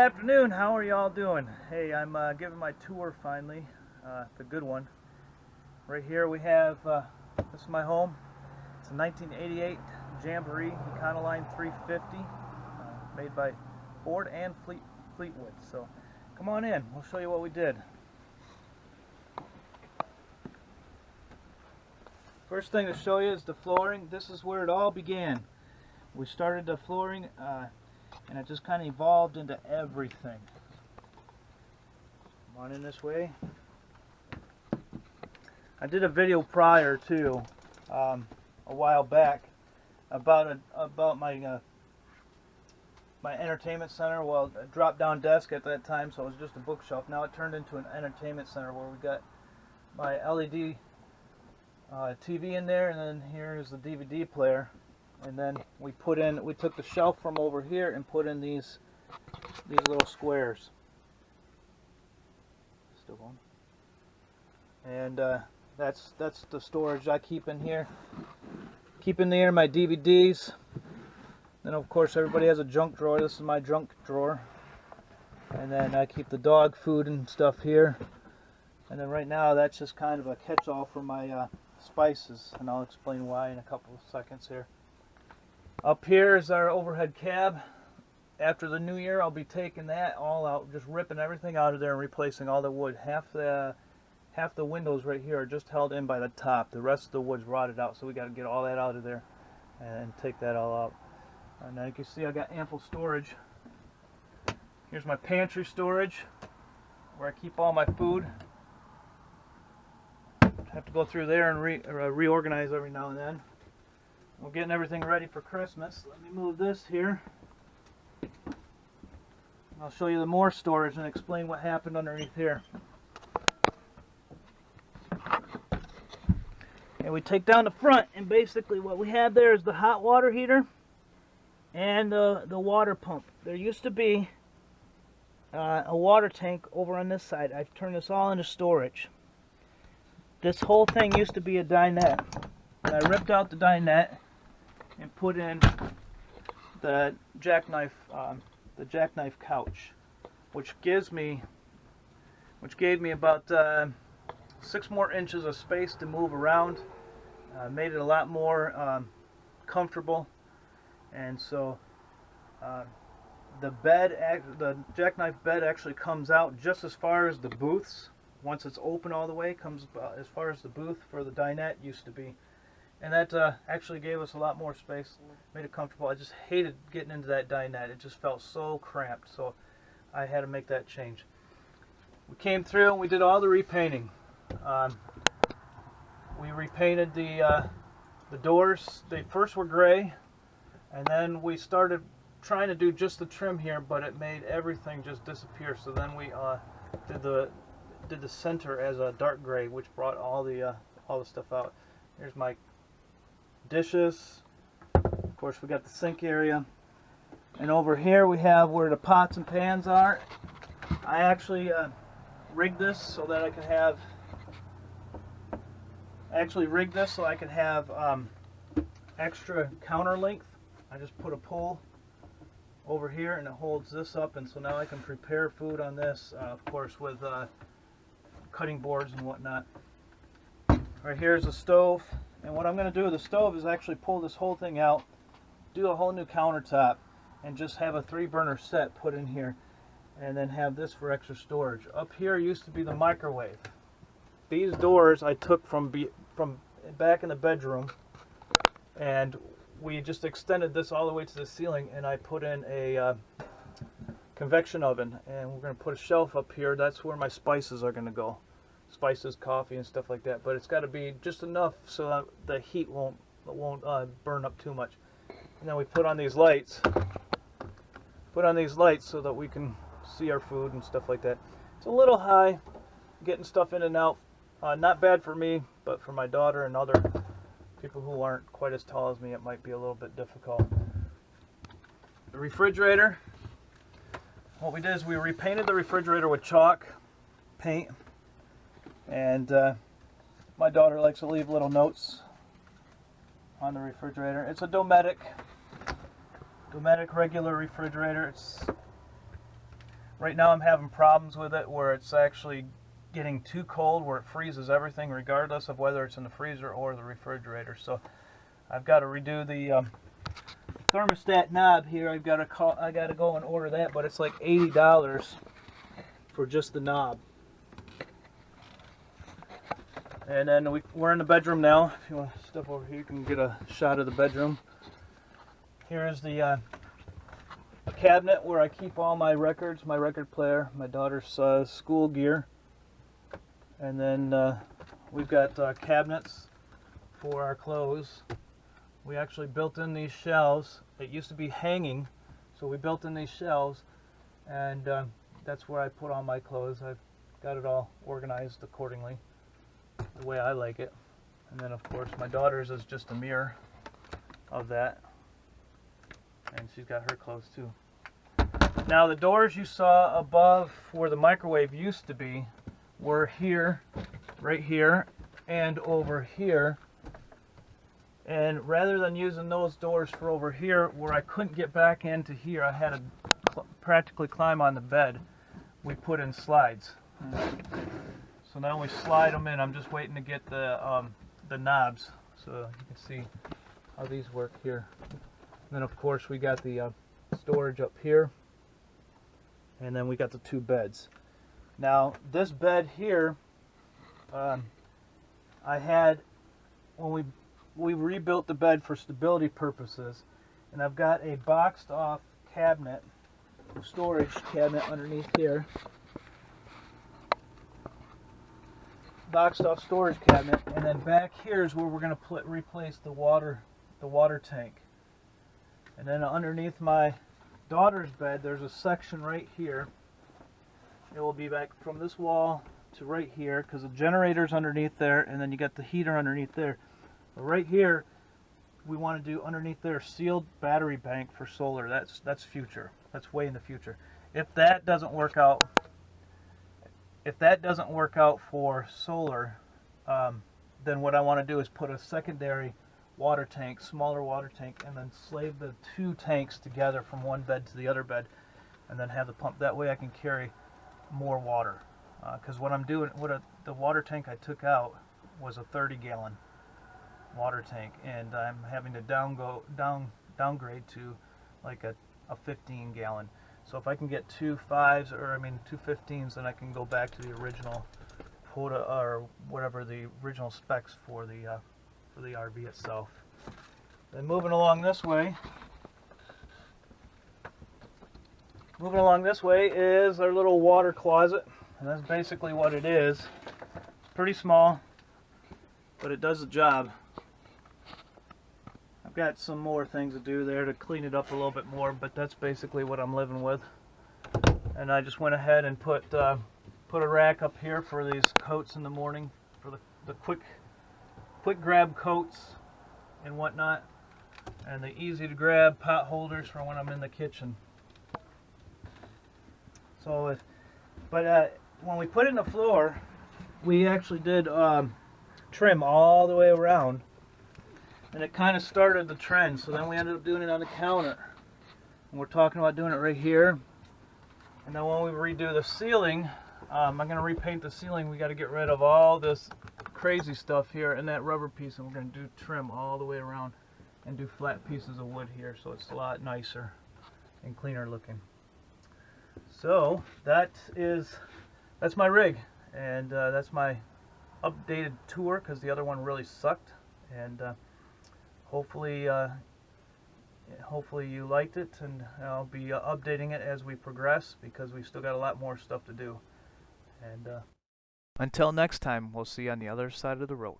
afternoon. How are y'all doing? Hey, I'm giving my tour finally, the good one. Right here we have, this is my home. It's a 1988 Jamboree Econoline 350, made by Ford and Fleetwood. So come on in, we'll show you what we did. First thing to show you is the flooring. This is where it all began. We started the flooring and it just kind of evolved into everything. Come on in this way. I did a video prior to a while back about my my entertainment center. Well, a drop-down desk at that time, so it was just a bookshelf. Now it turned into an entertainment center where we got my LED TV in there, and then here is the DVD player. And then we took the shelf from over here and put in these little squares. Still going. And that's the storage I keep in here. Keep in there my DVDs. Then of course everybody has a junk drawer. This is my junk drawer. And then I keep the dog food and stuff here. And then right now that's just kind of a catch-all for my spices, and I'll explain why in a couple of seconds here. Up here is our overhead cab. After the new year, I'll be taking that all out, just ripping everything out of there and replacing all the wood. Half the windows right here are just held in by the top. The rest of the wood's rotted out, so we got to get all that out of there and take that all out. And now you can see I got ample storage. Here's my pantry storage, where I keep all my food. Have to go through there and reorganize every now and then. We're getting everything ready for Christmas. Let me move this here. I'll show you the more storage and explain what happened underneath here. And we take down the front, and basically what we have there is the hot water heater and the water pump. There used to be a water tank over on this side. I've turned this all into storage. This whole thing used to be a dinette. And I ripped out the dinette and put in the jackknife couch, which gave me about 6 more inches of space to move around. Made it a lot more comfortable, and so the jackknife bed actually comes out just as far as the booths. Once it's open all the way, comes as far as the booth for the dinette used to be. And that actually gave us a lot more space, made it comfortable. I just hated getting into that dinette. It just felt so cramped, so I had to make that change. We came through and we did all the repainting. We repainted the doors. They first were gray, and then we started trying to do just the trim here, but it made everything just disappear. So then we did the center as a dark gray, which brought all the stuff out. Here's my dishes. Of course, we got the sink area, and over here we have where the pots and pans are. I actually rigged this so that I could have extra counter length. I just put a pole over here and it holds this up, and so now I can prepare food on this, of course, with cutting boards and whatnot. Right here is the stove, and what I'm going to do with the stove is actually pull this whole thing out, do a whole new countertop, and just have a 3-burner set put in here, and then have this for extra storage. Up here used to be the microwave. These doors I took from back in the bedroom, and we just extended this all the way to the ceiling, and I put in a convection oven, and we're going to put a shelf up here. That's where my spices are going to go. Spices, coffee, and stuff like that. But it's got to be just enough so that the heat won't burn up too much. And then we put on these lights. So that we can see our food and stuff like that. It's a little high, getting stuff in and out. Not bad for me, but for my daughter and other people who aren't quite as tall as me, it might be a little bit difficult. The refrigerator. What we did is we repainted the refrigerator with chalk paint, and my daughter likes to leave little notes on the refrigerator. It's a Dometic regular refrigerator. Right now I'm having problems with it where it's actually getting too cold, where it freezes everything regardless of whether it's in the freezer or the refrigerator. So I've got to redo the thermostat knob here. I got to go and order that, but it's like $80 for just the knob. And then we're in the bedroom now. If you want to step over here, you can get a shot of the bedroom. Here is the cabinet where I keep all my records, my record player, my daughter's school gear. And then we've got cabinets for our clothes. We actually built in these shelves. It used to be hanging, so we built in these shelves, and that's where I put all my clothes. I've got it all organized accordingly, the way I like it. And then of course my daughter's is just a mirror of that, and she's got her clothes too. Now the doors you saw above where the microwave used to be were here, right here, and over here. And rather than using those doors for over here where I couldn't get back into here, I had to practically climb on the bed, we put in slides. So now we slide them in. I'm just waiting to get the knobs so you can see how these work here. And then of course we got the storage up here, and then we got the two beds. Now this bed here, I had, when we rebuilt the bed for stability purposes, and I've got a boxed off cabinet, storage cabinet underneath here. Boxed off storage cabinet, and then back here is where we're going to replace the water tank. And then underneath my daughter's bed, there's a section right here. It will be back from this wall to right here, because the generator's underneath there, and then you got the heater underneath there. But right here, we want to do underneath there sealed battery bank for solar. That's future. That's way in the future. If that doesn't work out, for solar, then what I want to do is put a secondary water tank, smaller water tank, and then slave the two tanks together from one bed to the other bed, and then have the pump. That way I can carry more water. Because what I'm doing, the water tank I took out was a 30-gallon water tank, and I'm having to downgrade to like a 15-gallon. So if I can get two 15s, then I can go back to the original quota, or whatever the original specs for the RV itself. Then moving along this way is our little water closet, and that's basically what it is. Pretty small, but it does the job. I've got some more things to do there to clean it up a little bit more, but that's basically what I'm living with. And I just went ahead and put a rack up here for these coats in the morning, for the quick grab coats and whatnot, and the easy to grab pot holders for when I'm in the kitchen. So, when we put it in the floor, we actually did trim all the way around, and it kind of started the trend. So then we ended up doing it on the counter, and we're talking about doing it right here. And then when we redo the ceiling, I'm going to repaint the ceiling. We got to get rid of all this crazy stuff here and that rubber piece, and we're going to do trim all the way around and do flat pieces of wood here, so it's a lot nicer and cleaner looking. So that's my rig, and that's my updated tour, because the other one really sucked. And hopefully you liked it, and I'll be updating it as we progress, because we still got a lot more stuff to do. And until next time, we'll see you on the other side of the road.